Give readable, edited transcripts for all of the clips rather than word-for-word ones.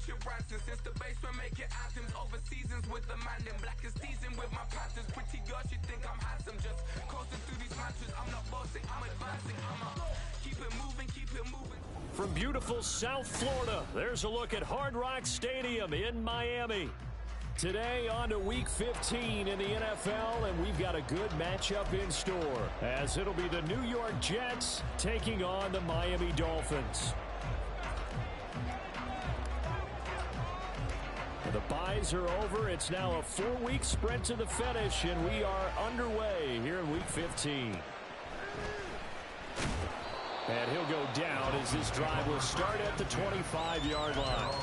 Richard Branson. Since the basement making anthems over seasons with the man. Then black is seasoned with my Panthers. Pretty girls, you think I'm handsome. Just coasting through these mantras. I'm not bossing, I'm advancing. Keep it moving, keep it moving. From beautiful South Florida, there's a look at Hard Rock Stadium in Miami. Today on to Week 15 in the NFL, and we've got a good matchup in store, as it'll be the New York Jets taking on the Miami Dolphins. The byes are over. It's now a 4-week sprint to the finish, and we are underway here in Week 15. And he'll go down as this drive will start at the 25-yard line.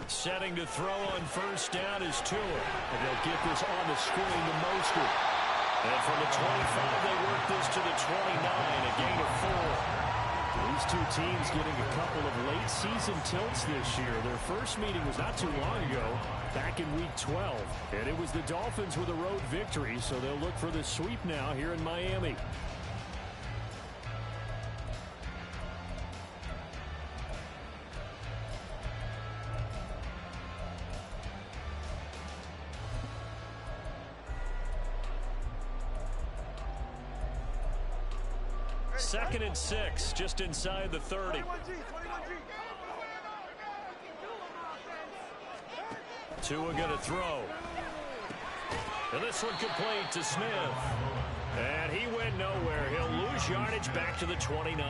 Setting to throw on first down is Tua. And they'll get this on the screen to Mostert. And from the 25, they work this to the 29, a gain of 4. These two teams getting a couple of late season tilts this year. Their first meeting was not too long ago, back in Week 12. And it was the Dolphins with a road victory, so they'll look for the sweep now here in Miami. Second and 6, just inside the 30. Tua going to throw. And this one complete to Smith. And he went nowhere. He'll lose yardage back to the 29.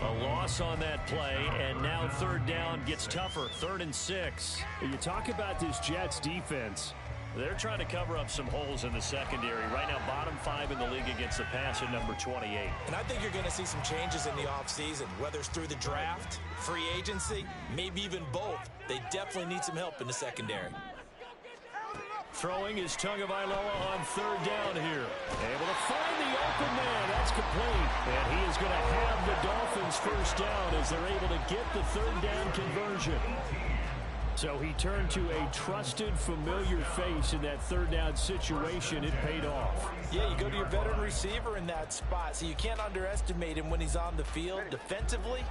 A loss on that play, and now third down gets tougher. 3rd and 6. You talk about this Jets defense. They're trying to cover up some holes in the secondary. Right now, bottom 5 in the league against the pass at number 28. And I think you're going to see some changes in the offseason, whether it's through the draft, free agency, maybe even both. They definitely need some help in the secondary. Throwing is Tagovailoa on 3rd down here. Able to find the open man. That's complete. And he is going to have the Dolphins first down as they're able to get the 3rd down conversion. So he turned to a trusted, familiar face in that 3rd down situation. It paid off. Yeah, you go to your veteran receiver in that spot, so you can't underestimate him when he's on the field. Defensively,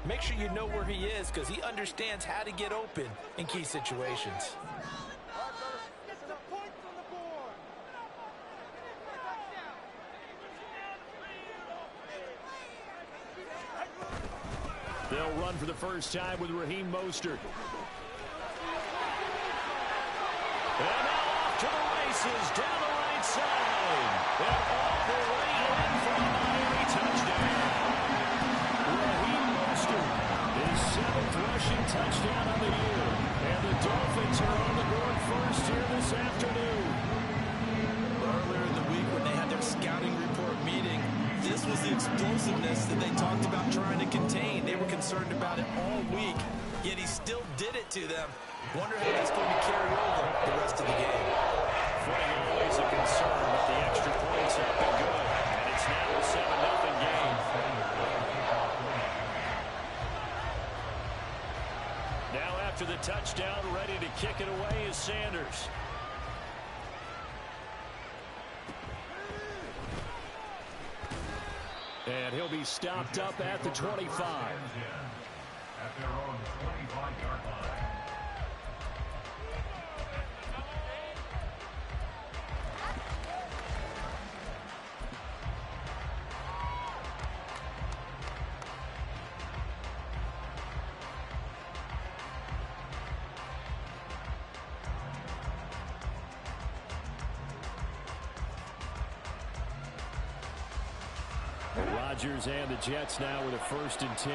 make sure you know where he is because he understands how to get open in key situations. They'll run for the first time with Raheem Mostert. And now off to the races down the right side. And all the way in for a Miami touchdown. Raheem Mostert, his 7th rushing touchdown of the year. And And the Dolphins are on the board first here this afternoon. Earlier in the week when they had their scouting report meeting, this was the explosiveness that they talked about trying to contain. They were concerned about it all week, yet he still did it to them. Wonder how that's going to carry over the rest of the game. Footing always a concern, but the extra points have been good. And it's now a 7-0 game. Now after the touchdown, ready to kick it away is Sanders. And he'll be stopped up at the 25. At their own 25-yard line. Rodgers and the Jets now with a 1st and 10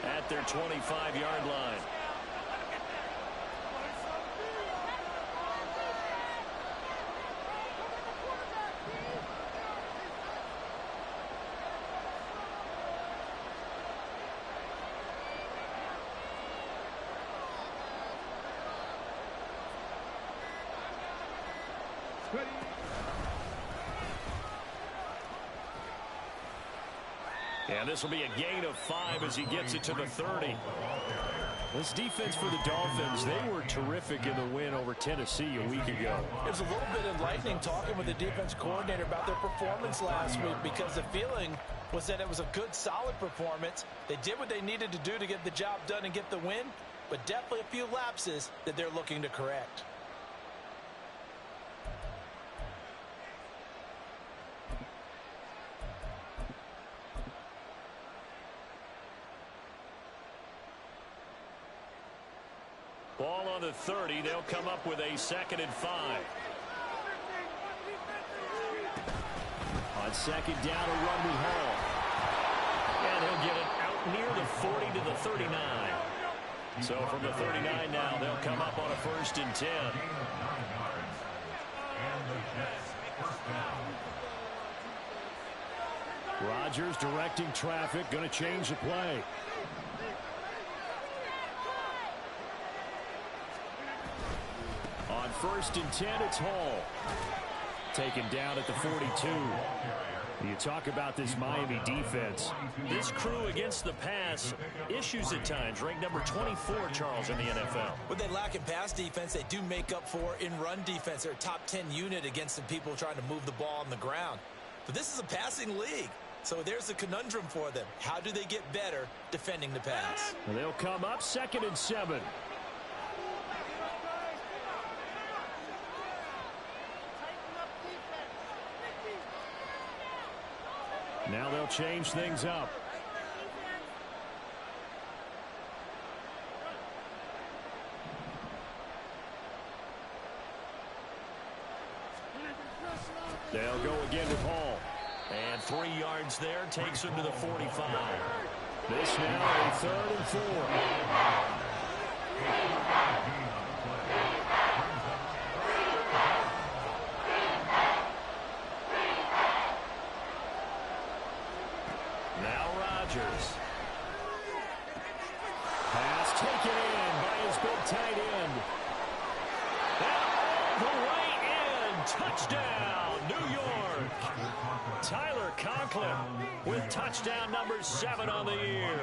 at their 25-yard line. And this will be a gain of 5 as he gets it to the 30. This defense for the Dolphins, they were terrific in the win over Tennessee a week ago. It was a little bit enlightening talking with the defense coordinator about their performance last week, because the feeling was that it was a good, solid performance. They did what they needed to do to get the job done and get the win, but definitely a few lapses that they're looking to correct. Ball on the 30. They'll come up with a 2nd and 5. On 2nd down, a run with Hall. And he'll get it out near the 40 to the 39. So from the 39 now, they'll come up on a 1st and 10. Rodgers directing traffic, going to change the play. On 1st and 10, it's Hall. Taken down at the 42. You talk about this Miami defense. This crew against the pass, issues at times. Ranked number 24, Charles, in the NFL. What they lack in pass defense, they do make up for in run defense. They're a top 10 unit against the people trying to move the ball on the ground. But this is a passing league, so there's a conundrum for them. How do they get better defending the pass? And they'll come up 2nd and 7. Now they'll change things up. They'll go again with Hall. And 3 yards there takes him to the 45. This now a 3rd and 4. Now Rodgers. Pass taken in by his big tight end. And the way in. Touchdown, New York. Tyler Conklin with touchdown number 7 on the year.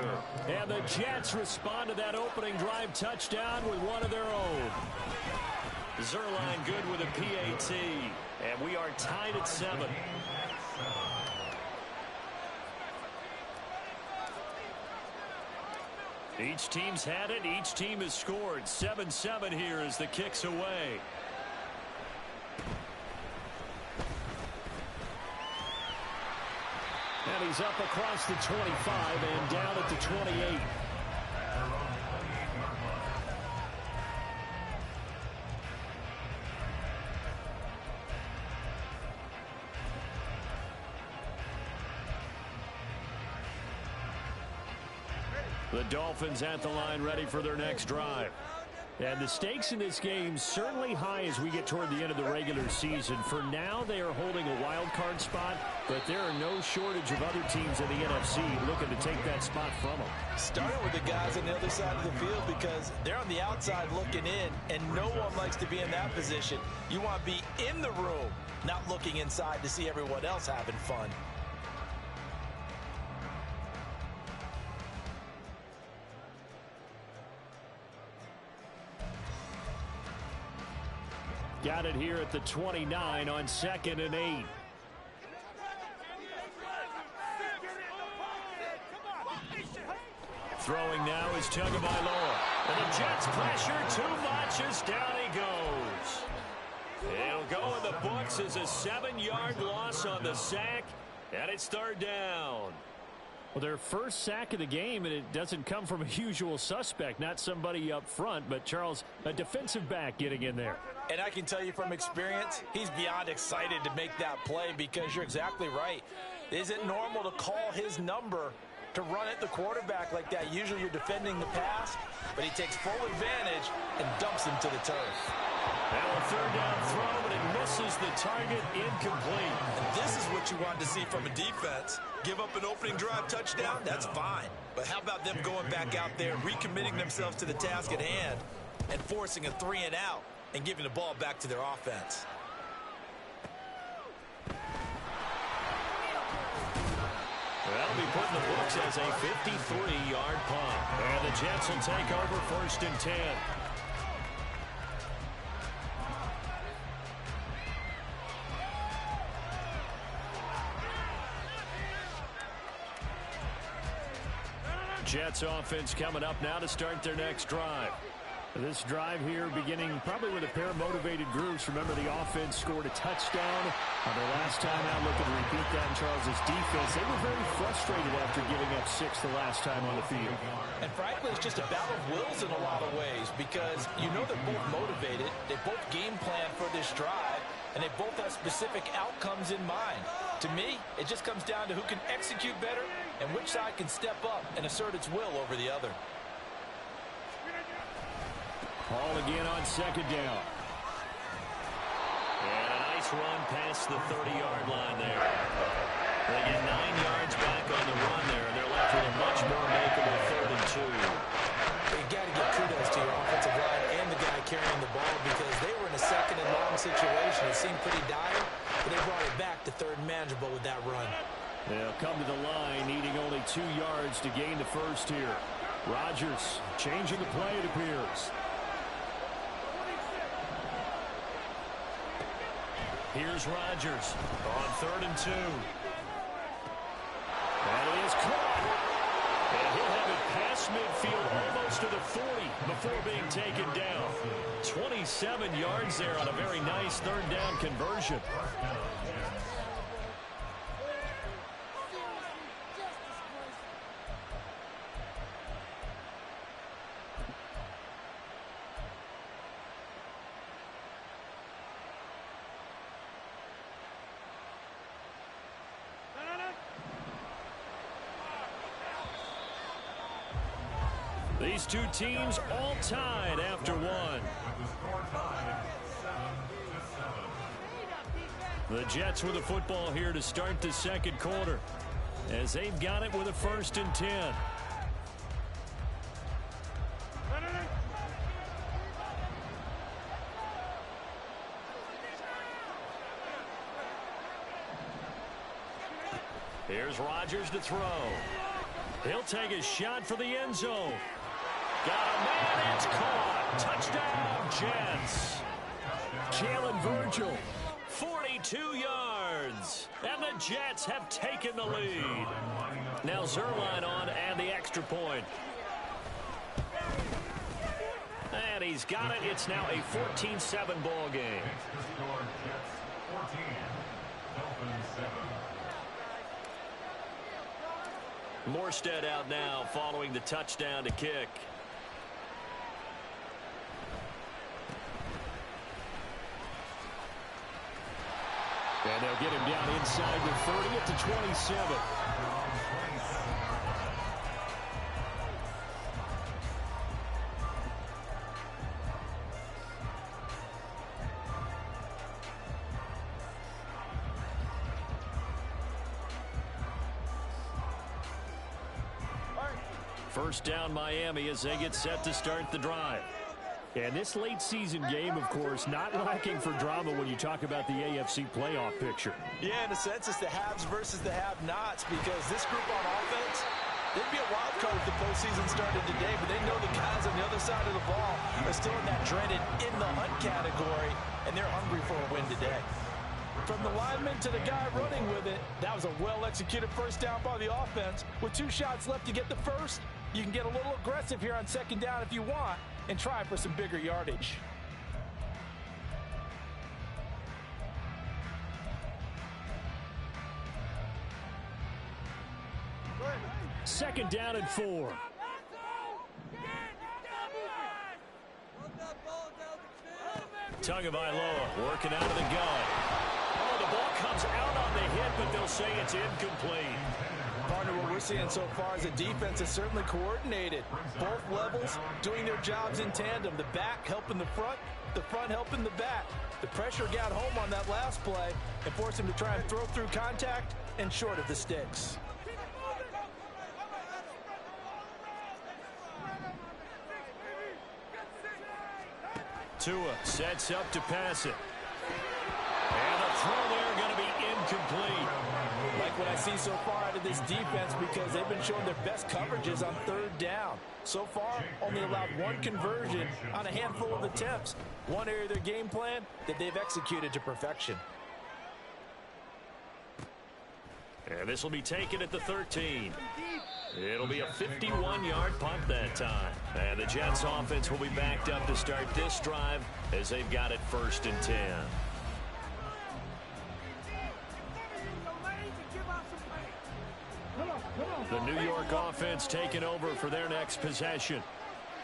And the Jets respond to that opening drive touchdown with one of their own. Zerline good with a PAT. And we are tied at 7. Each team's had it. Each team has scored. 7-7 here as the kick's away. And he's up across the 25 and down at the 28. The Dolphins at the line ready for their next drive. And the stakes in this game certainly high as we get toward the end of the regular season. For now, they are holding a wild card spot, but there are no shortage of other teams in the NFC looking to take that spot from them. Starting with the guys on the other side of the field because they're on the outside looking in, and no one likes to be in that position. You want to be in the room, not looking inside to see everyone else having fun. Got it here at the 29 on 2nd and 8. Throwing now is Tagovailoa. And the Jets pressure too much as down he goes. It'll go in the books as a 7-yard loss on the sack, and it's 3rd down. Well, their first sack of the game, and it doesn't come from a usual suspect, not somebody up front, but Charles, a defensive back getting in there. And I can tell you from experience, he's beyond excited to make that play because you're exactly right. Is it normal to call his number to run at the quarterback like that? Usually you're defending the pass, but he takes full advantage and dumps him to the turf. Now a 3rd down throw, but it misses the target, incomplete. And this is what you want to see from a defense. Give up an opening drive touchdown, that's fine. But how about them going back out there, recommitting themselves to the task at hand, and forcing a 3 and out, and giving the ball back to their offense. That'll be put in the books as a 53-yard punt. And the Jets will take over 1st and 10. Jets offense coming up now to start their next drive. This drive here beginning probably with a pair of motivated groups. Remember, the offense scored a touchdown on their last time out. Looking to repeat that in Charles's defense. They were very frustrated after giving up 6 the last time on the field. And frankly, it's just a battle of wills in a lot of ways because you know they're both motivated. They both game plan for this drive, and they both have specific outcomes in mind. To me, it just comes down to who can execute better and which side can step up and assert its will over the other. Ball again on 2nd down. And a nice run past the 30-yard line there. They get 9 yards back on the run there, and they're left with a much more makeable 3rd and 2. You got to give kudos to your offensive line and the guy carrying the ball because they were in a 2nd and long situation. It seemed pretty dire, but they brought it back to 3rd and manageable with that run. They'll come to the line, needing only 2 yards to gain the first here. Rodgers changing the play, it appears. Here's Rodgers on 3rd and 2. And it is caught. And he'll have it past midfield almost to the 40 before being taken down. 27 yards there on a very nice 3rd down conversion. These two teams all tied after one. The Jets with the football here to start the 2nd quarter as they've got it with a 1st and 10. Here's Rodgers to throw. He'll take a shot for the end zone. Got a man, it's caught. Touchdown, Jets. Jalen Virgil, 42 yards. And the Jets have taken the lead. Now Zuerlein on and the extra point. And he's got it. It's now a 14-7 ball game. Morstead out now following the touchdown to kick. And they'll get him down inside the 30 at the 27. First down Miami as they get set to start the drive. And this late season game, of course, not lacking for drama when you talk about the AFC playoff picture. Yeah, in a sense, it's the haves versus the have-nots, because this group on offense, they'd be a wild card if the postseason started today, but they know the guys on the other side of the ball are still in that dreaded in-the-hunt category, and they're hungry for a win today. From the lineman to the guy running with it, that was a well-executed first down by the offense. With 2 shots left to get the first, you can get a little aggressive here on second down if you want and try for some bigger yardage. Second down and 4. Tagovailoa working out of the gun. Oh, the ball comes out on the hit, but they'll say it's incomplete. Partner, what we're seeing so far is the defense is certainly coordinated. Both levels doing their jobs in tandem. The back helping the front helping the back. The pressure got home on that last play and forced him to try and throw through contact and short of the sticks. Tua sets up to pass it. And the throw there going to be incomplete. Like what I see so far out of this defense, because they've been showing their best coverages on third down. So far, only allowed 1 conversion on a handful of attempts. One area of their game plan that they've executed to perfection. And this will be taken at the 13. It'll be a 51-yard punt that time. And the Jets offense will be backed up to start this drive as they've got it 1st and 10. The New York offense taking over for their next possession.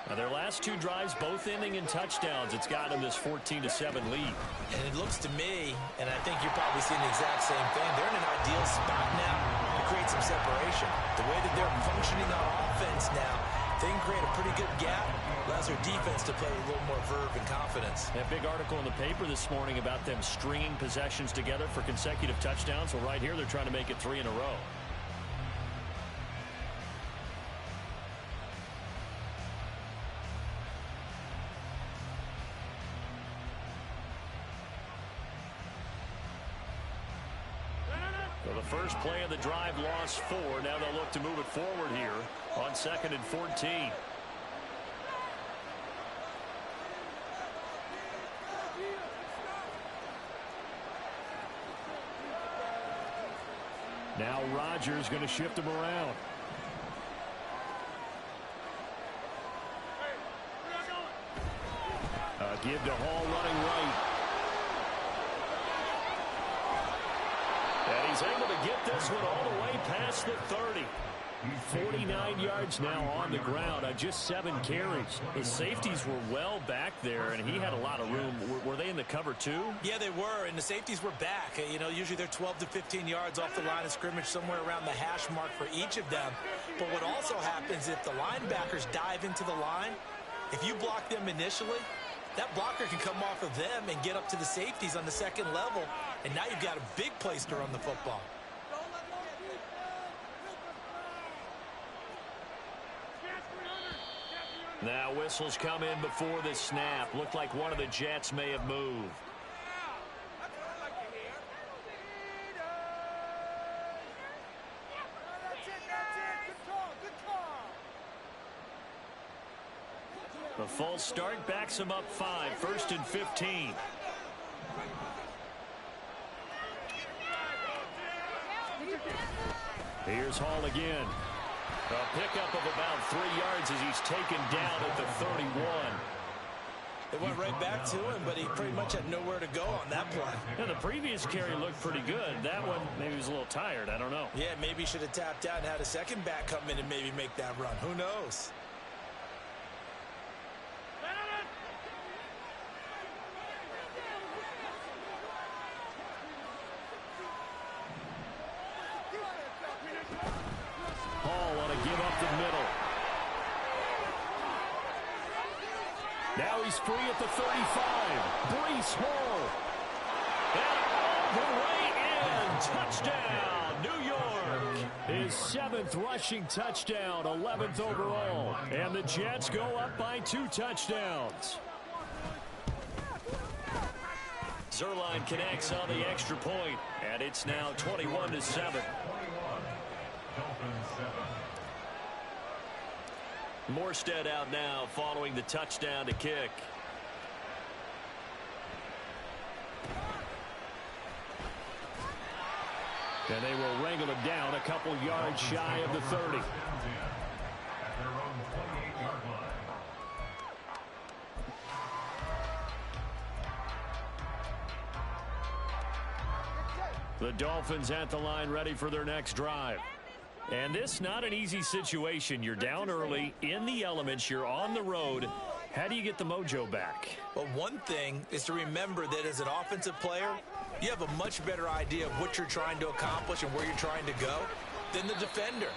Now their last 2 drives, both ending in touchdowns. It's got them this 14-7 lead. And it looks to me, and I think you're probably seeing the exact same thing, they're in an ideal spot now to create some separation. The way that they're functioning on offense now, they can create a pretty good gap. Allows their defense to play with a little more verve and confidence. That big article in the paper this morning about them stringing possessions together for consecutive touchdowns. Well, right here they're trying to make it 3 in a row. So the first play of the drive lost 4. Now they'll look to move it forward here on 2nd and 14. Now Rodgers going to shift him around. Give to Hall running right. And he's able to get this one all the way past the 30. 49 yards now on the ground on just 7 carries. The safeties were well back there, and he had a lot of room. Were they in the cover too? Yeah, they were, and the safeties were back. You know, usually they're 12 to 15 yards off the line of scrimmage, somewhere around the hash mark for each of them. But what also happens if the linebackers dive into the line, if you block them initially, that blocker can come off of them and get up to the safeties on the second level, and now you've got a big place to run the football. Now whistles come in before the snap. Looked like one of the Jets may have moved. The false start backs him up 5. 1st and 15. Here's Hall again. A pickup of about 3 yards as he's taken down at the 31. They went right back to him, but he pretty much had nowhere to go on that play. Yeah, the previous carry looked pretty good. That one, maybe he was a little tired. I don't know. Yeah, maybe he should have tapped out and had a second back come in and maybe make that run. Who knows? Hall on a give up the middle. Now he's free at the 35. Breece Hall. And all the way in. Touchdown, New York. His 7th rushing touchdown, 11th overall. And the Jets go up by 2 touchdowns. Zuerlein connects on the extra point, and it's now 21-7. Morstead out now following the touchdown to kick. And they will wrangle him down a couple yards shy of the 30. The Dolphins at the line ready for their next drive. And this not an easy situation. You're down early, in the elements, you're on the road. How do you get the mojo back? Well, one thing is to remember that as an offensive player, you have a much better idea of what you're trying to accomplish and where you're trying to go than the defender.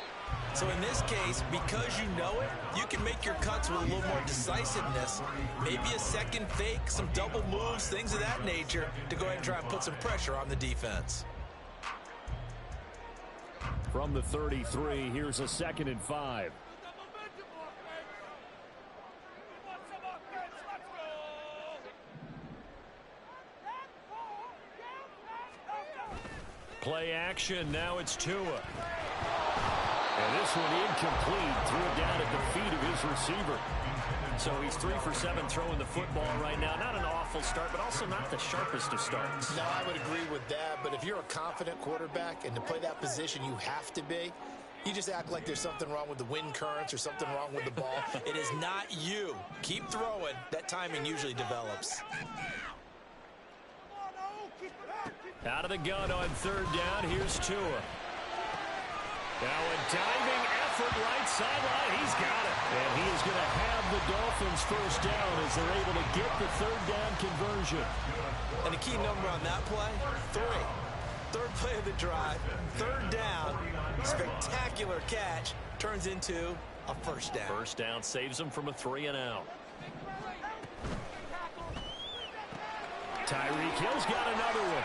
So in this case, because you know it, you can make your cuts with a little more decisiveness, maybe a second fake, some double moves, things of that nature, to go ahead and try and put some pressure on the defense. From the 33, here's a 2nd and 5. Play action, now it's Tua. And this one incomplete, threw it down at the feet of his receiver. So he's 3 for 7 throwing the football right now. Not an awful start, but also not the sharpest of starts. No, I would agree with that. But if you're a confident quarterback and to play that position you have to be, you just act like there's something wrong with the wind currents or something wrong with the ball. It is not you. Keep throwing. That timing usually develops. Out of the gun on 3rd down, here's Tua. Now a diving effort right sideline. He's got it. And he is going to have the Dolphins first down as they're able to get the 3rd down conversion. And the key number on that play, 3. 3rd play of the drive, 3rd down, spectacular catch, turns into a first down. First down saves him from a 3-and-out. Tyreek Hill's got another one.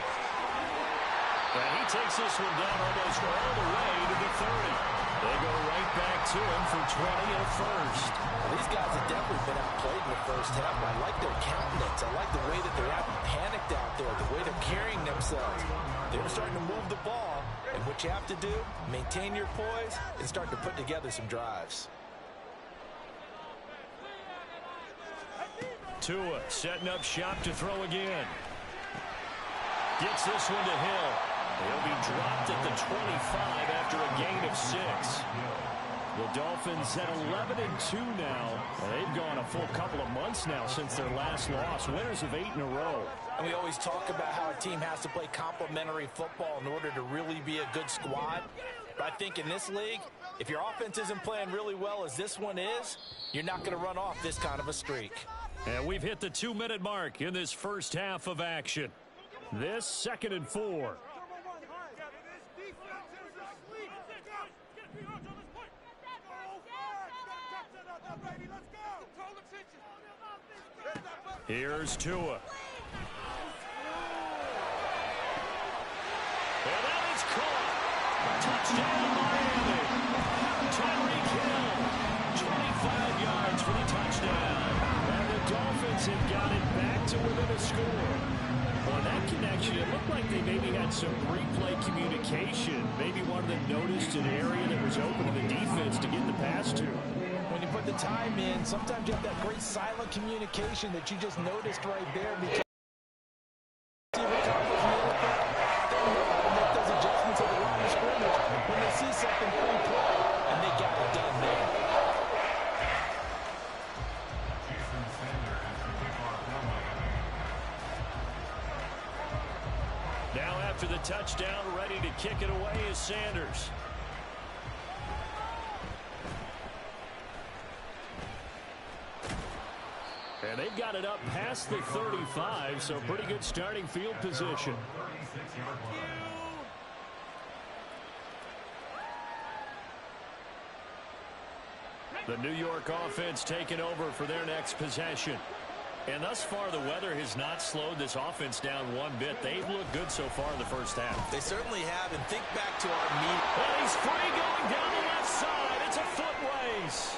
And he takes this one down almost all the way to the 30. They go right back to him for 20 and a first. Well, these guys have definitely been outplayed in the first half. I like their countenance. I like the way that they're not panicked out there, the way they're carrying themselves. They're starting to move the ball. And what you have to do, maintain your poise and start to put together some drives. Tua setting up shop to throw again. Gets this one to Hill. He'll be dropped at the 25 after a gain of 6. The Dolphins at 11-2 now. They've gone a full couple of months now since their last loss. Winners of 8 in a row. And we always talk about how a team has to play complementary football in order to really be a good squad. But I think in this league, if your offense isn't playing really well as this one is, you're not going to run off this kind of a streak. And we've hit the 2-minute mark in this first half of action. This 2nd and 4. Here's Tua. And that is caught. Touchdown, Miami. Tyreek Hill, 25 yards for the touchdown. And the Dolphins have got it back to within a score. On that connection, it looked like they maybe had some replay communication. Maybe one of them noticed an area that was open to the defense to get the pass to. When you put the time in, sometimes you have that great silent communication that you just noticed right there. Because they make those adjustments at the line of scrimmage when they see something pre-play, and they got it done there. Now after the touchdown, ready to kick it away is Sanders. And they've got it up past the 35, so pretty good starting field position. The New York offense taking over for their next possession. And thus far, the weather has not slowed this offense down one bit. They've looked good so far in the first half. They certainly have, and think back to our meet. And he's free going down the left side. It's a foot race.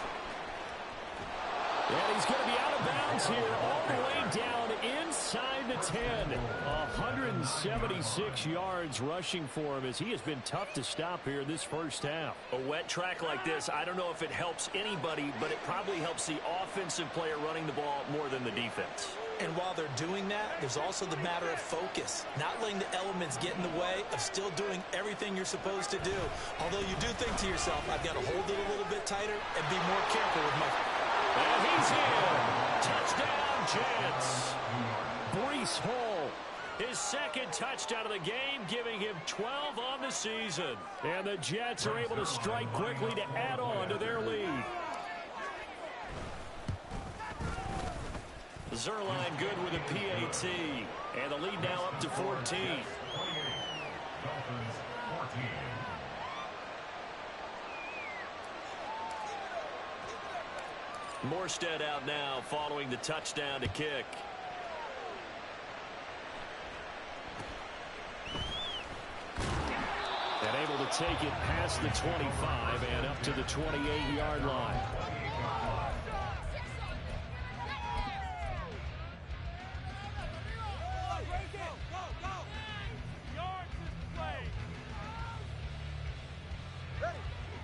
And he's going to be out of bounds here all the way down inside the 10. 176 yards rushing for him as he has been tough to stop here this first half. A wet track like this, I don't know if it helps anybody, but it probably helps the offensive player running the ball more than the defense. And while they're doing that, there's also the matter of focus. Not letting the elements get in the way of still doing everything you're supposed to do. Although you do think to yourself, I've got to hold it a little bit tighter and be more careful with my... And he's in. Touchdown, Jets. Breece Hall, his second touchdown of the game, giving him 12 on the season. And the Jets are able to strike quickly to add on to their lead. Zuerlein good with a PAT. And the lead now up to 14. Dolphins 14. Morstead out now following the touchdown to kick. And able to take it past the 25 and up to the 28-yard line.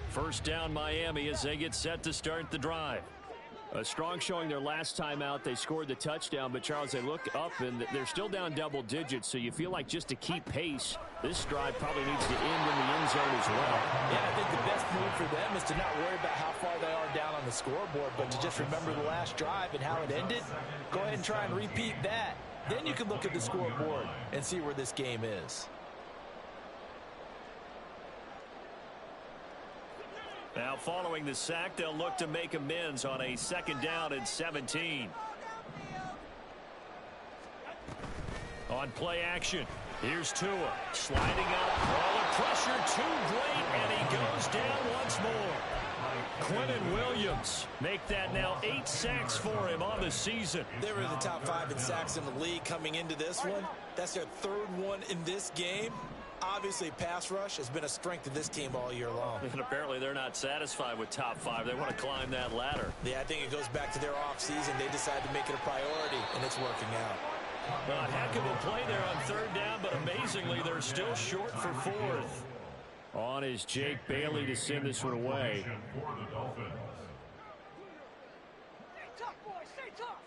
First down Miami as they get set to start the drive. A strong showing their last time out. They scored the touchdown, but Charles, they look up and they're still down double digits, so you feel like just to keep pace, this drive probably needs to end in the end zone as well. Yeah, I think the best move for them is to not worry about how far they are down on the scoreboard, but to just remember the last drive and how it ended. Go ahead and try and repeat that. Then you can look at the scoreboard and see where this game is. Now following the sack, they'll look to make amends on a second down and 17. On play action, here's Tua sliding out. All the pressure too great, and he goes down once more. Quentin Williams make that now 8 sacks for him on the season. They were in the top 5 in sacks in the league coming into this one. That's their third one in this game. Obviously, pass rush has been a strength of this team all year long. And apparently they're not satisfied with top 5. They want to climb that ladder. Yeah, I think it goes back to their offseason. They decided to make it a priority, and it's working out. A heck of a play there on third down, but amazingly, they're still short for fourth. On is Jake Bailey to send this one away. For the Dolphins. Stay tough, boys. Stay tough.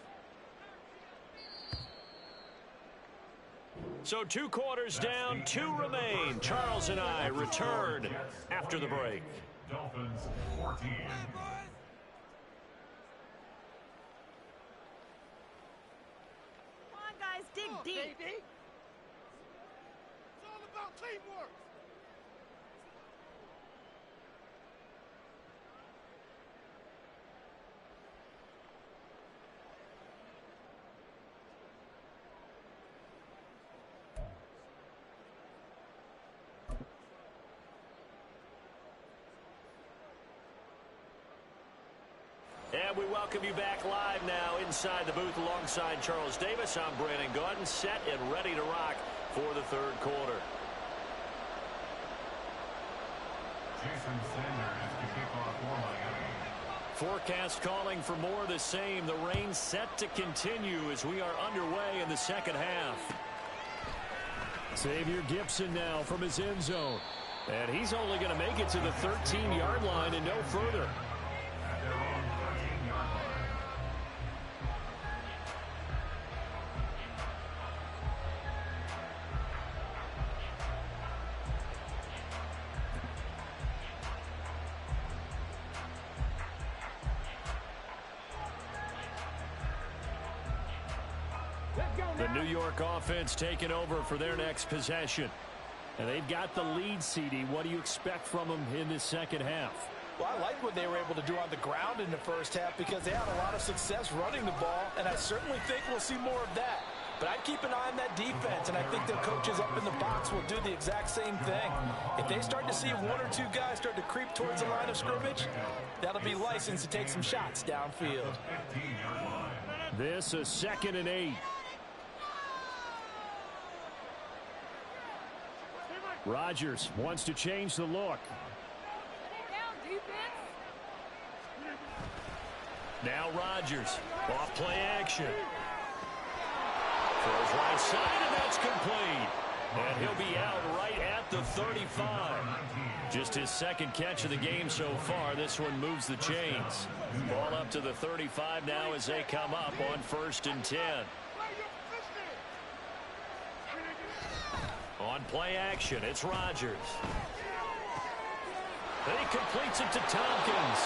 So 2 quarters down, 2 remain. Charles and I return after the break. Dolphins 14. Come on, guys. Dig deep. Baby. It's all about teamwork. And we welcome you back live now inside the booth alongside Charles Davis. I'm Brandon Gaudin, set and ready to rock for the third quarter. Jason Sanders to kick off for Miami. Forecast calling for more of the same. The rain set to continue as we are underway in the second half. Xavier Gipson now from his end zone. And he's only going to make it to the 13-yard line and no further. At their own 13-yard line. The New York offense taking over for their next possession. And they've got the lead, CD. What do you expect from them in this second half? Well, I like what they were able to do on the ground in the first half because they had a lot of success running the ball, and I certainly think we'll see more of that. But I'd keep an eye on that defense, and I think their coaches up in the box will do the exact same thing. If they start to see 1 or 2 guys start to creep towards the line of scrimmage, that'll be licensed to take some shots downfield. 15-yard line. This a 2nd and 8. Rodgers wants to change the look. Now Rodgers, off play action. Throws right side, and that's complete. And he'll be out right at the 35. Just his 2nd catch of the game so far. This one moves the chains. Ball up to the 35 now as they come up on 1st and 10. On play action, it's Rodgers. And he completes it to Tompkins.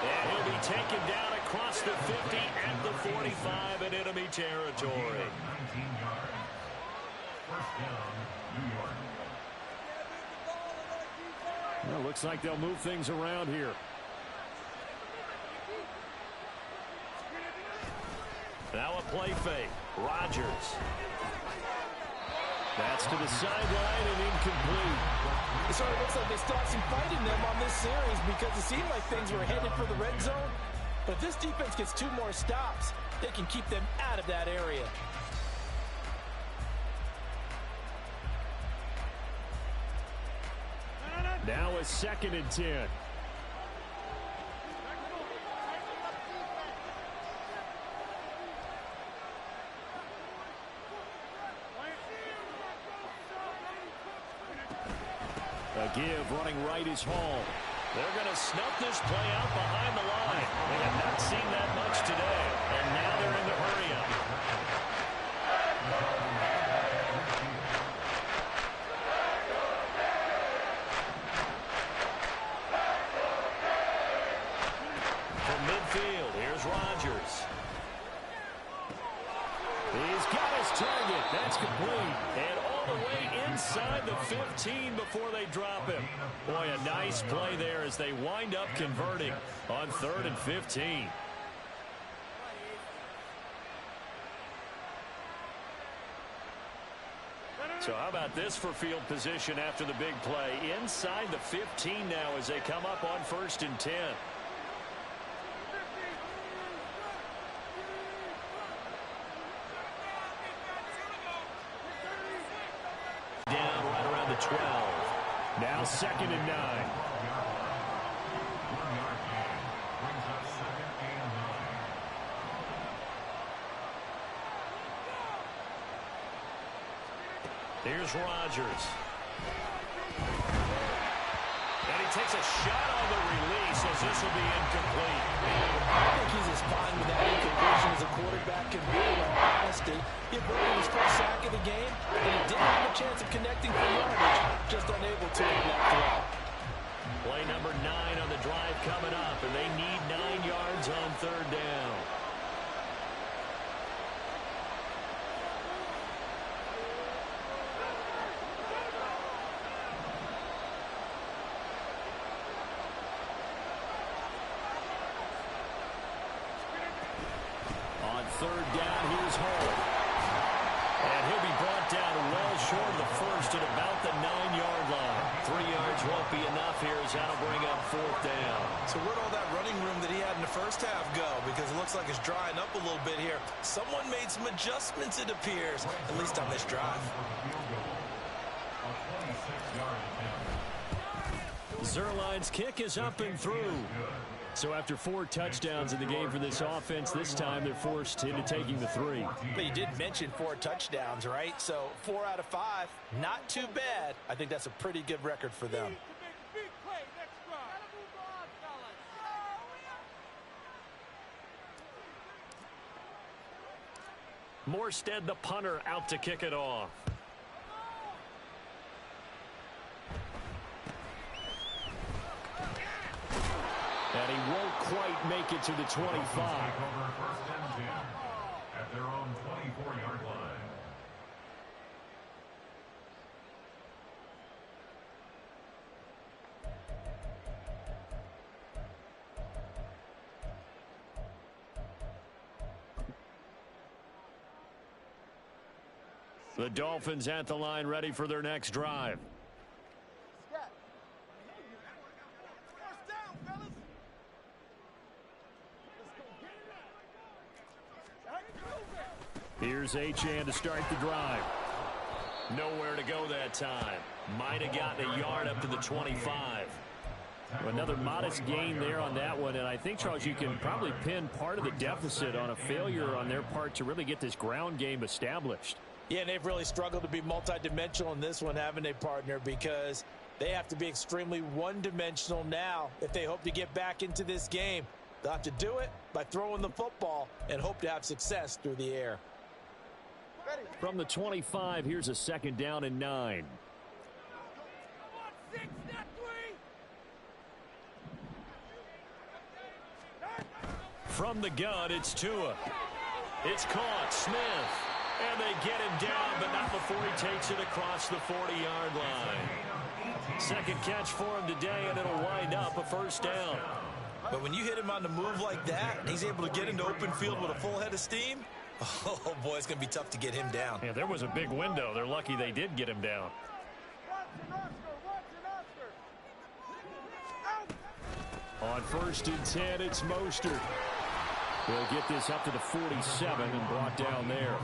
And he'll be taken down across the 50 at the 45 in enemy territory. 19 yards. First down, New York. Well, looks like they'll move things around here. Now a play fake. Rodgers. That's to the sideline and incomplete. It sort of looks like they still have some fight in them on this series because it seemed like things were headed for the red zone. But if this defense gets 2 more stops, they can keep them out of that area. Now a 2nd and 10. A give running right is Hall. They're going to snuff this play out behind the line. They have not seen that much today, and now they're in the hurry up. From midfield, here's Rodgers. He's got his target. That's complete. And all the way inside the 15 before they drop him. Boy, a nice play there as they wind up converting on 3rd and 15. So how about this for field position after the big play? Inside the 15 now as they come up on 1st and 10. Down right around the 12. Now 2nd and 9. 1 yard gain. Brings up 2nd and 9. Here's Rodgers. And he takes a shot on the release as this will be incomplete. I think he's as fine with that incompletion as a quarterback can be, in all honesty. He broke his first sack of the game, and he didn't have a chance of connecting for yardage, just unable to on that throw. Play number 9 on the drive coming up, and they need 9 yards on 3rd down. On 3rd down, here's Hall. And he'll be brought down well short of the first at about the 9-yard line. 3 yards won't be enough here as that'll bring up 4th down. So where'd all that running room that he had in the first half go? Because it looks like it's drying up a little bit here. Someone made some adjustments, it appears, at least on this drive. A 26-yard attempt. Zuerlein's kick is up and through. So after 4 touchdowns in the game for this offense, this time they're forced into taking the 3. But you did mention 4 touchdowns, right? So 4 out of 5, not too bad. I think that's a pretty good record for them. Morstead, the punter, out to kick it off. And he won't quite make it to the 25. Take over 1st and 10 at their own 24-yard line. The Dolphins at the line ready for their next drive. Here's Achane to start the drive. Nowhere to go that time. Might have gotten a yard up to the 25. Another modest gain there on that one, and I think, Charles, you can probably pin part of the deficit on a failure on their part to really get this ground game established. Yeah, and they've really struggled to be multidimensional in this one, haven't they, partner? Because they have to be extremely one-dimensional now if they hope to get back into this game. They'll have to do it by throwing the football and hope to have success through the air. From the 25, here's a 2nd down and 9. From the gun, it's Tua. It's caught. Smith. And they get him down, but not before he takes it across the 40-yard line. Second catch for him today, and it'll wind up a 1st down. But when you hit him on the move like that, and he's able to get into open field with a full head of steam, oh, boy, it's going to be tough to get him down. Yeah, there was a big window. They're lucky they did get him down. On 1st and 10, it's Mostert. He'll get this up to the 47 and brought down there.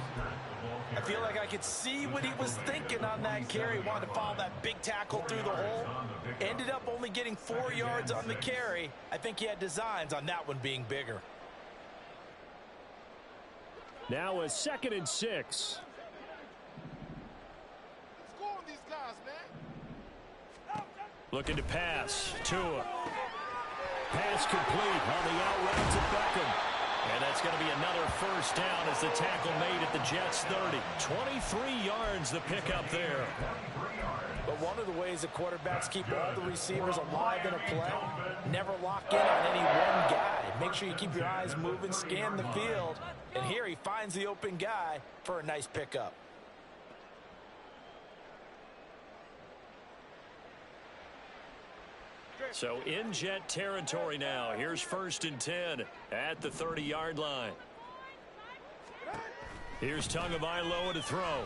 I feel like I could see what he was thinking on that carry. Wanted to follow that big tackle through the hole. Ended up only getting 4 yards on the carry. I think he had designs on that one being bigger. Now a 2nd and 6. Looking to pass. Tua. Pass complete on the out route to Beckham. And that's going to be another 1st down as the tackle made at the Jets' 30. 23 yards the pickup there. But one of the ways that quarterbacks keep all the receivers alive in a play, never lock in on any one guy. Make sure you keep your eyes moving, scan the field. And here he finds the open guy for a nice pickup. So in Jet territory now. Here's 1st and 10 at the 30-yard line. Here's Tagovailoa to throw.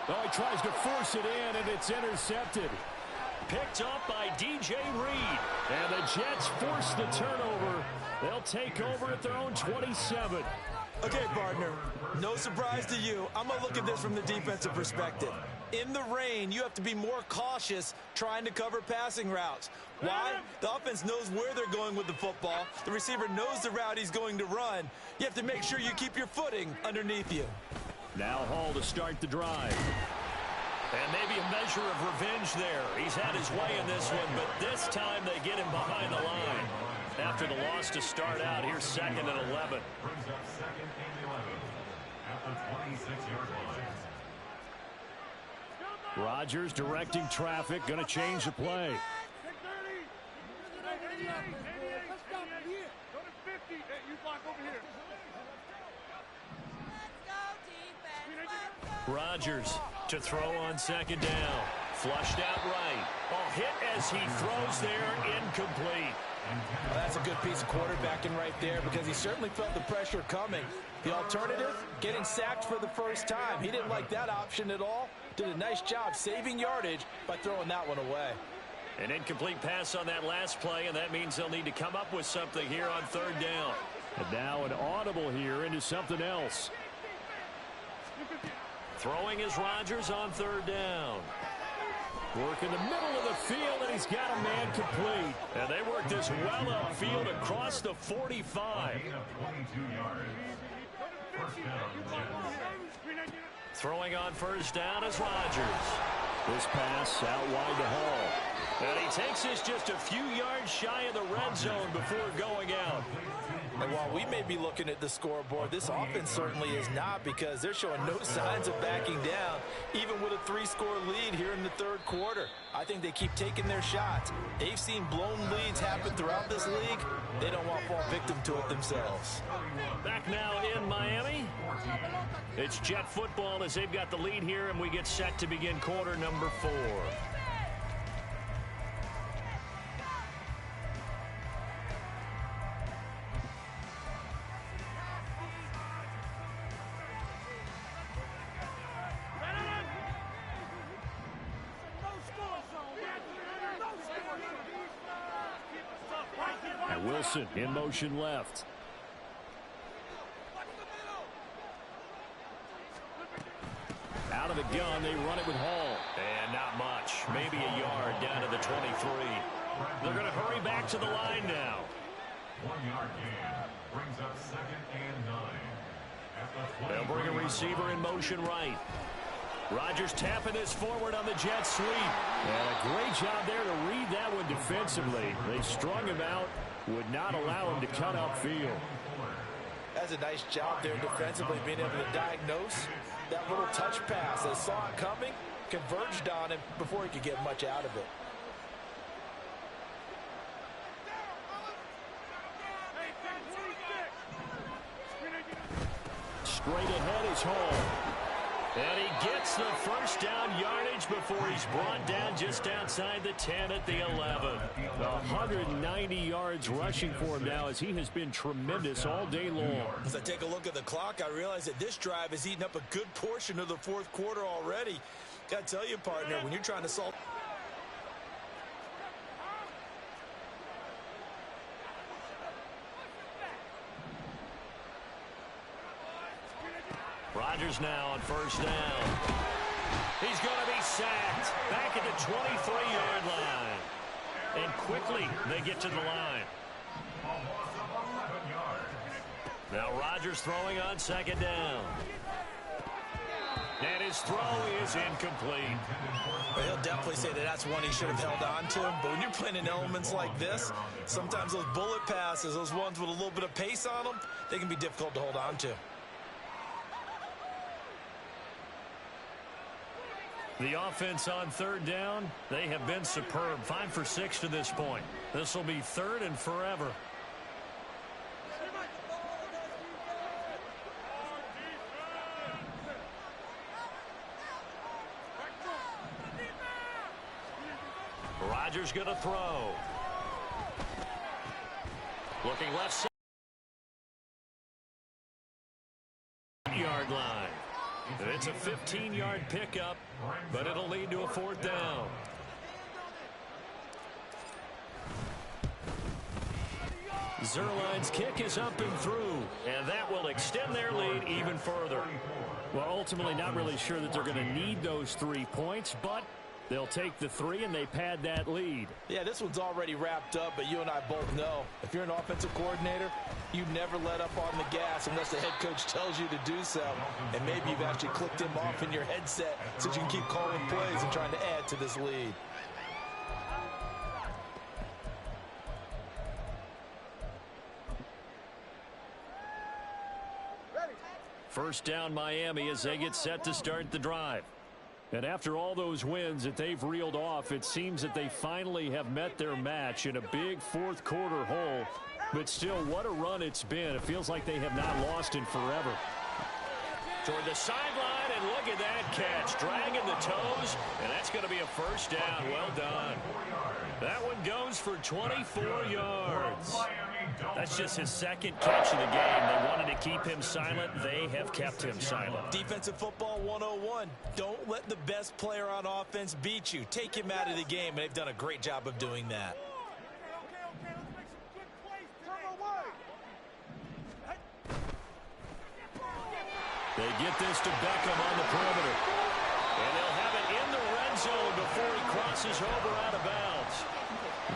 Oh, he tries to force it in, and it's intercepted. Picked up by DJ Reed. And the Jets force the turnover. They'll take over at their own 27. Okay, partner, no surprise to you. I'm going to look at this from the defensive perspective. In the rain, you have to be more cautious trying to cover passing routes. Why? The offense knows where they're going with the football. The receiver knows the route he's going to run. You have to make sure you keep your footing underneath you. Now Hall to start the drive. And maybe a measure of revenge there. He's had his way in this one, but this time they get him behind the line. After the loss to start out, here's 2nd and 11. Brings up 2nd and 11 at the 26-yard line. Rodgers directing traffic, going to change the play. Rodgers to throw on 2nd down. Flushed out right. Oh, hit as he throws there, incomplete. Well, that's a good piece of quarterbacking right there because he certainly felt the pressure coming. The alternative, getting sacked for the 1st time. He didn't like that option at all. Did a nice job saving yardage by throwing that one away. An incomplete pass on that last play, and that means they'll need to come up with something here on 3rd down. And now an audible here into something else. Throwing is Rodgers on 3rd down. Work in the middle of the field, and he's got a man complete. And they work this well upfield across the 45. 22 yards. 1st down. Throwing on 1st down is Rodgers. This pass out wide to Hall. And he takes this just a few yards shy of the red zone before going out. And while we may be looking at the scoreboard, this offense certainly is not because they're showing no signs of backing down, even with a 3-score lead here in the 3rd quarter. I think they keep taking their shots. They've seen blown leads happen throughout this league. They don't want to fall victim to it themselves. Back now in Miami. It's Jet football as they've got the lead here, and we get set to begin quarter number 4. Wilson in motion left. Out of the gun, they run it with Hall. And not much. Maybe a yard down to the 23. They're going to hurry back to the line now. 1-yard gain brings up 2nd and 9. They'll bring a receiver in motion right. Rodgers tapping this forward on the jet sweep. And a great job there to read that one defensively. They strung him out, would not allow him to cut upfield. That's a nice job there defensively, being able to diagnose that little touch pass. They saw it coming, converged on him before he could get much out of it. Straight ahead is Hall. And he gets the first down yardage before he's brought down just outside the 10 at the 11. 190 yards rushing for him now as he has been tremendous all day long. As I take a look at the clock, I realize that this drive has eaten up a good portion of the fourth quarter already. Got to tell you, partner, when you're trying to solve... Rodgers now on first down. He's going to be sacked back at the 23-yard line. And quickly they get to the line. Now Rodgers throwing on second down. And his throw is incomplete. Well, he'll definitely say that that's one he should have held on to. But when you're playing in elements like this, sometimes those bullet passes, those ones with a little bit of pace on them, they can be difficult to hold on to. The offense on third down, they have been superb. 5 for 6 to this point. This will be third and forever. Rodgers going to throw. Looking left side. Yard line. It's a 15-yard pickup, but it'll lead to a fourth down. Zerline's kick is up and through, and that will extend their lead even further. Well, ultimately not really sure that they're going to need those 3 points, but they'll take the 3 and they pad that lead. Yeah, this one's already wrapped up, but you and I both know if you're an offensive coordinator, you never let up on the gas unless the head coach tells you to do so. And maybe you've actually clicked him off in your headset so you can keep calling plays and trying to add to this lead. First down Miami as they get set to start the drive. And after all those wins that they've reeled off, it seems that they finally have met their match in a big fourth quarter hole. But still, what a run it's been. It feels like they have not lost in forever. Toward the sideline, and look at that catch. Dragging the toes, and that's going to be a first down. Well done. That one goes for 24 yards. That's just his second catch of the game. They wanted to keep him silent. They have kept him silent. Defensive football 101. Don't let the best player on offense beat you. Take him out of the game, and they've done a great job of doing that. They get this to Beckham on the perimeter. And they'll have it in the red zone before he crosses over out of bounds.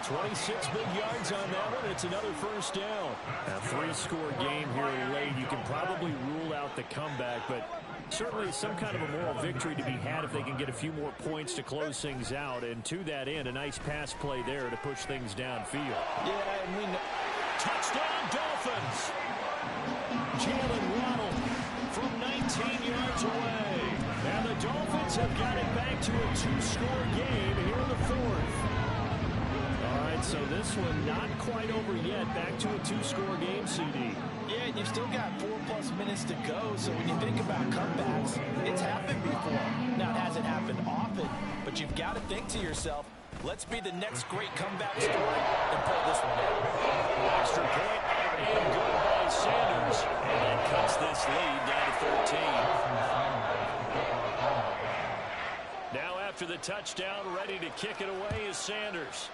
26 big yards on that one. It's another first down. A 3-score game here late. You can probably rule out the comeback, but certainly some kind of a moral victory to be had if they can get a few more points to close things out. And to that end, a nice pass play there to push things downfield. Yeah, and we know. Touchdown, Dolphins! Jalen Waddle from 19 yards away. And the Dolphins have got it back to a 2-score game here in the fourth. All right, so this one not quite over yet. Back to a 2-score game, CD. Yeah, and you've still got 4+ minutes to go, so when you think about comebacks, it's happened before. Now, it hasn't happened often, but you've got to think to yourself, let's be the next great comeback story and pull this one out. Extra point and good by Sanders. And that cuts this lead down to 13. Now after the touchdown, ready to kick it away is Sanders.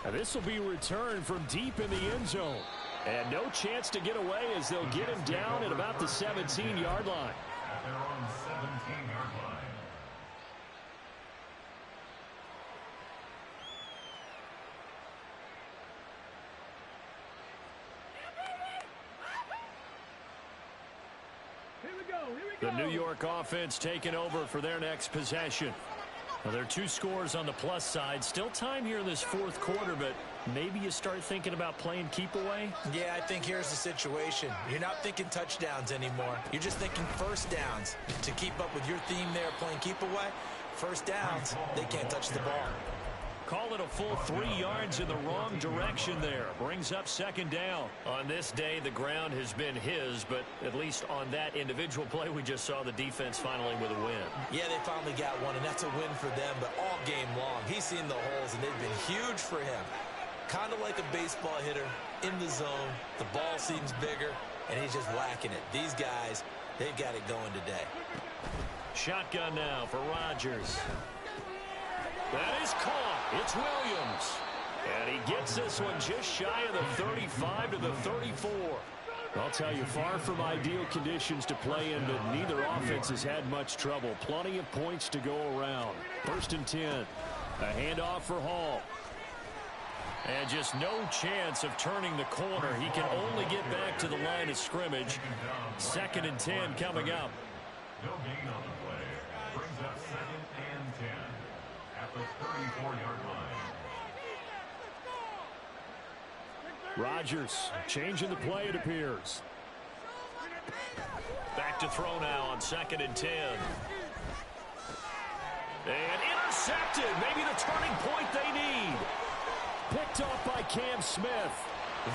Now this will be returned from deep in the end zone. And no chance to get away as they'll get him down at about the 17-yard line. At their own 17-yard line. The New York offense taking over for their next possession. Well, there are 2 scores on the plus side. Still time here in this fourth quarter, but maybe you start thinking about playing keep away? Yeah, I think here's the situation. You're not thinking touchdowns anymore. You're just thinking first downs. To keep up with your theme there, playing keep away, first downs, they can't touch the ball. Call it a full 3 yards in the wrong direction there. Brings up second down. On this day, the ground has been his, but at least on that individual play, we just saw the defense finally with a win. Yeah, they finally got one, and that's a win for them, but all game long, he's seen the holes, and they've been huge for him. Kind of like a baseball hitter in the zone. The ball seems bigger, and he's just whacking it. These guys, they've got it going today. Shotgun now for Rodgers. That is caught. It's Williams. And he gets this one just shy of the 35 to the 34. I'll tell you, far from ideal conditions to play in, but neither offense has had much trouble. Plenty of points to go around. 1st and 10. A handoff for Hall. And just no chance of turning the corner. He can only get back to the line of scrimmage. 2nd and 10 coming up. No gain on the play. Brings up 2nd and 10. At the 34-yard line. Rodgers changing the play, it appears. Back to throw now on 2nd and 10. And intercepted. Maybe the turning point they need. Picked off by Cam Smith.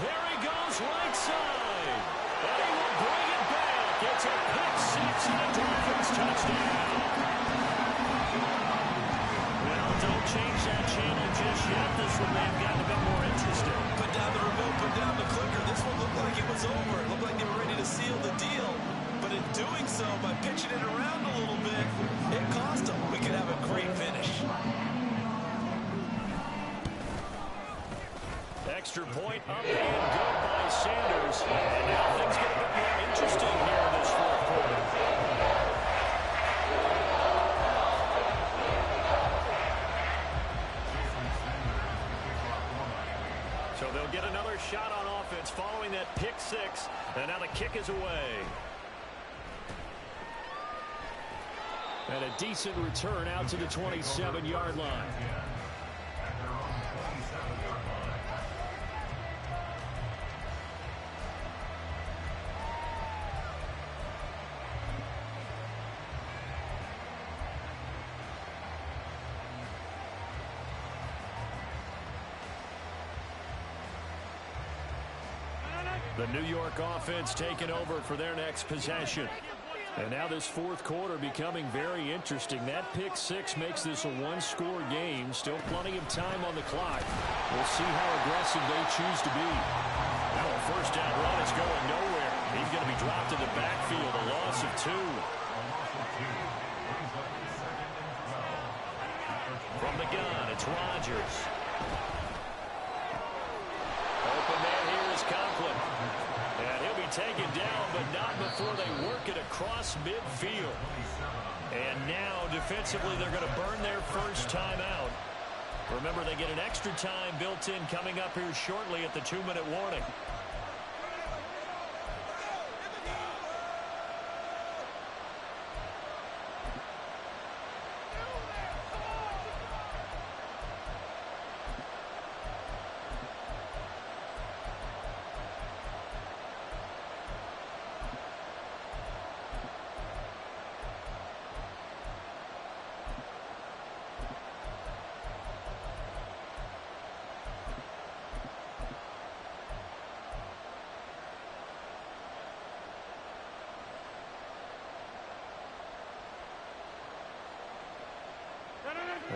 There he goes right side. And he will bring it back. It's a pick 6 and a Dolphins touchdown. Well, don't change that channel just yet. This one may have gotten a bit more interesting. Put down the remote, put down the clicker. This one looked like it was over. It looked like they were ready to seal the deal. But in doing so, by pitching it around a little bit, it cost them. We could have a great finish. Extra point up and good by Sanders. And now things get a bit more interesting here in this fourth quarter. So they'll get another shot on offense following that pick 6. And now the kick is away. And a decent return out to the 27-yard line. The New York offense taking over for their next possession. And now this fourth quarter becoming very interesting. That pick 6 makes this a one-score game. Still plenty of time on the clock. We'll see how aggressive they choose to be. Now a first down run is going nowhere. He's going to be dropped in the backfield. A loss of 2. From the gun, it's Rodgers. Open man here is Conklin. And he'll be taken down, but not before they work it across midfield. And now, defensively, they're going to burn their first time out. Remember, they get an extra time built in coming up here shortly at the 2-minute warning.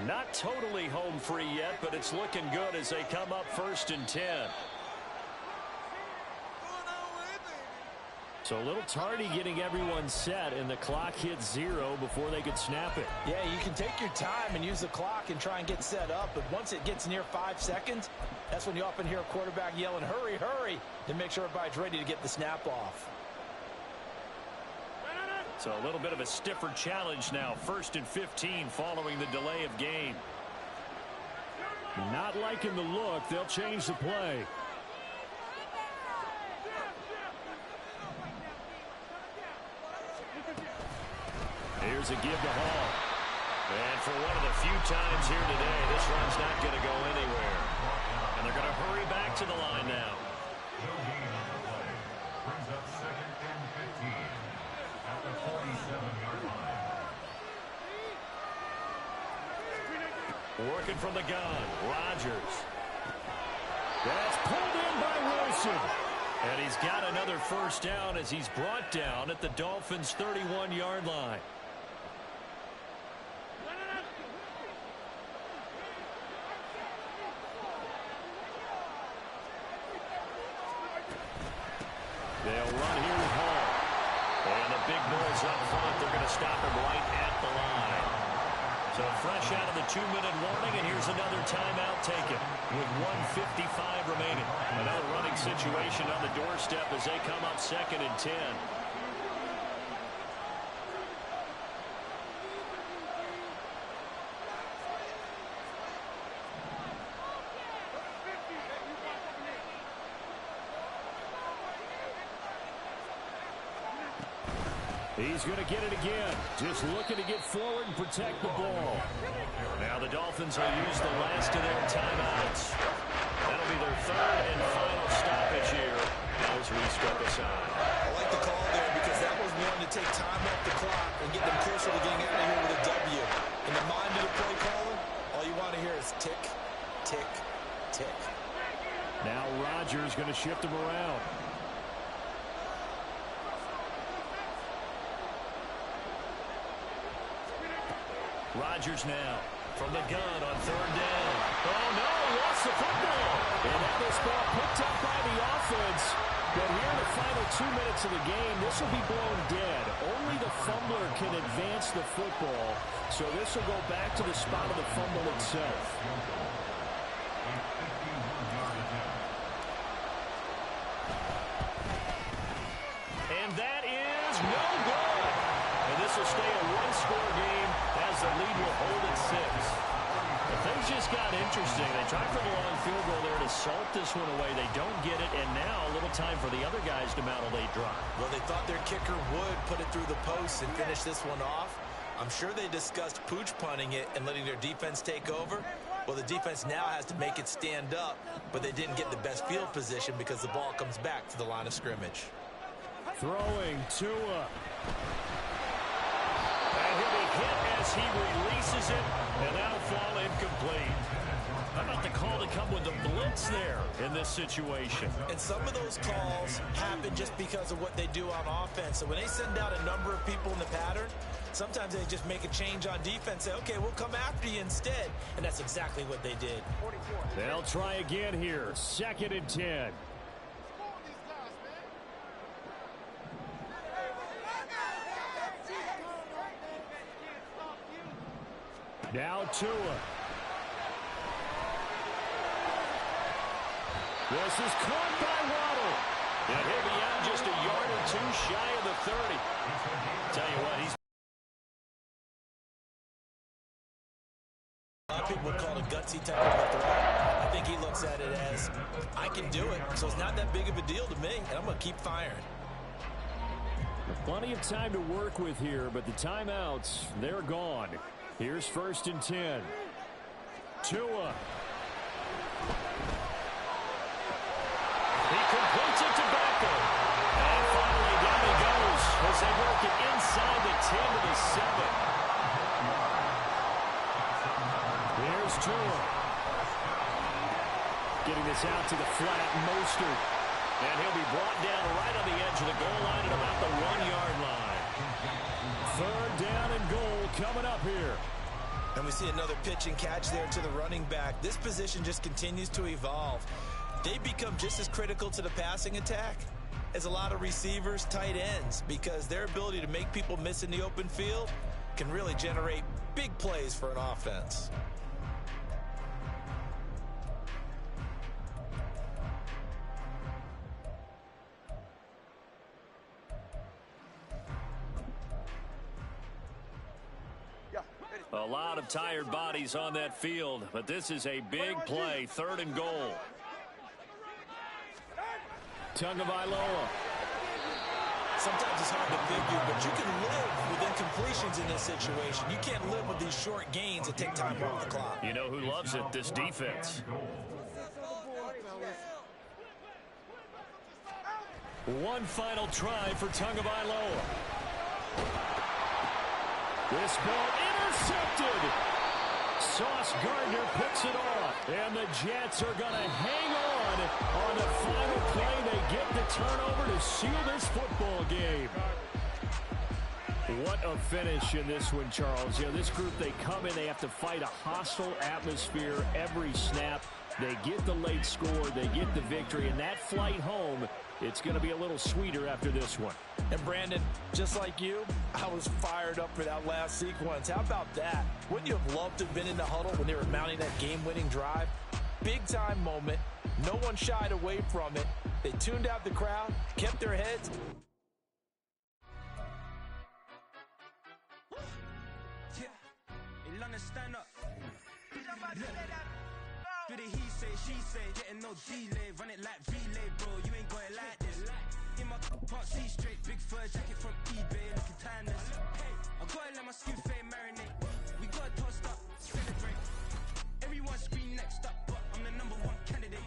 Not totally home free yet, but it's looking good as they come up 1st and 10. So a little tardy getting everyone set, and the clock hits 0 before they could snap it. Yeah, you can take your time and use the clock and try and get set up, but once it gets near 5 seconds, that's when you often hear a quarterback yelling, hurry, hurry, to make sure everybody's ready to get the snap off. So a little bit of a stiffer challenge now. 1st and 15 following the delay of game. Not liking the look. They'll change the play. Here's a give to Hall. And for one of the few times here today, this run's not going to go anywhere. And they're going to hurry back to the line now. No gain on the play. Brings up 2nd and 15 at the 47-yard line. Working from the gun, Rodgers. That's pulled in by Wilson. And he's got another first down as he's brought down at the Dolphins' 31-yard line. They'll run here with Hall. And the big boys up front, they're going to stop him right at the line. So fresh out of the 2-minute warning, and here's another timeout taken with 1:55 remaining. Another running situation on the doorstep as they come up 2nd and 10. He's going to get it again. Just looking to get forward and protect the ball. Now the Dolphins will use the last of their timeouts. That'll be their 3rd and final stoppage here as we step aside. I like the call there because that was one to take time off the clock and get them closer to getting out of here with a W. In the mind of the play caller, all you want to hear is tick, tick, tick. Now Rodgers going to shift him around. Rodgers now from the gun on 3rd down. Oh, no, lost the football. And now this ball picked up by the offense. But here in the final 2 minutes of the game, this will be blown dead. Only the fumbler can advance the football. So this will go back to the spot of the fumble itself. And that is no good. And this will stay a one-score game as the lead will hold at 6. But things just got interesting. They tried for the long field goal there to salt this one away. They don't get it, and now a little time for the other guys to mount a late drive. Well, they thought their kicker would put it through the post and finish this one off. I'm sure they discussed pooch punting it and letting their defense take over. Well, the defense now has to make it stand up, but they didn't get the best field position because the ball comes back to the line of scrimmage. Throwing Tua. And he'll be hit as he releases it, and that'll fall incomplete. How about the call to come with the blitz there in this situation? And some of those calls happen just because of what they do on offense. So when they send out a number of people in the pattern, sometimes they just make a change on defense, say, okay, we'll come after you instead. And that's exactly what they did. They'll try again here. 2nd and 10. Now Tua. This is caught by Waddle. And he'll be out just a yard or 2 shy of the 30. Tell you what, he's... A lot of people would call it a gutsy type of a throw. I think he looks at it as, I can do it, so it's not that big of a deal to me, and I'm going to keep firing. Plenty of time to work with here, but the timeouts, they're gone. Here's 1st and 10. Tua. He completes it to Beckham. And finally down he goes as they work it inside the 10 to the 7. Here's Tua. Getting this out to the flat, Mostert. And he'll be brought down right on the edge of the goal line at about the 1-yard line. 3rd down and goal coming up here. And we see another pitch and catch there to the running back. This position just continues to evolve. they become just as critical to the passing attack as a lot of receivers, tight ends, because their ability to make people miss in the open field can really generate big plays for an offense. A lot of tired bodies on that field, but this is a big play, 3rd and goal. Tagovailoa. Sometimes it's hard to figure, but you can live with incompletions in this situation. You can't live with these short gains that take time off the clock. You know who loves it? This defense. One final try for Tagovailoa. This ball intercepted. Sauce Gardner picks it off. And the Jets are going to hang on the final play. They get the turnover to seal this football game. What a finish in this one, Charles. You know, this group, they come in, they have to fight a hostile atmosphere every snap. They get the late score, they get the victory, and that flight home, it's going to be a little sweeter after this one. And Brandon, just like you, I was fired up for that last sequence. How about that? Wouldn't you have loved to have been in the huddle when they were mounting that game-winning drive? Big-time moment. No one shied away from it. They tuned out the crowd, kept their heads. In London, stand up. Do the he say, she say, getting no delay, run it like relay, bro. You ain't got it like this. In my can't see straight, big fur jacket from eBay, looking timeless. I gotta let my skin fade marinate. We gotta toast up, celebrate. Everyone scream next up, but I'm the #1 candidate.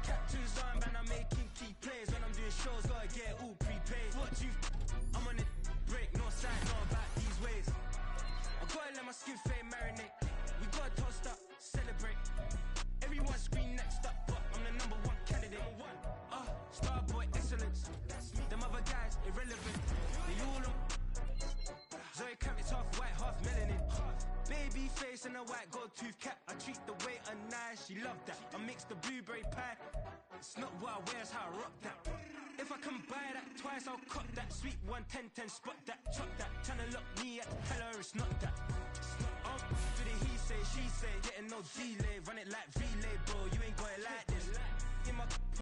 Captain's arm, and I'm making key plays. When I'm doing shows, gotta get all prepaid. What you? I'm on it, break, no side, know about these ways. I gotta let my skin fade marinate. We gotta toast up, celebrate. Everyone scream next up, but I'm the #1 candidate. Starboy excellence. Them other guys irrelevant. They all on. Zoe Kravitz half white, half melanin. Baby face and a white gold tooth cap. I treat the waiter nice, she love that. I mix the blueberry pie. It's not what I wear, it's how I rock that. If I can buy that twice, I'll cut that. Sweet 110, spot that, chop that. Tryna look me at, tell her it's not that. To the he say, she say, getting no delay.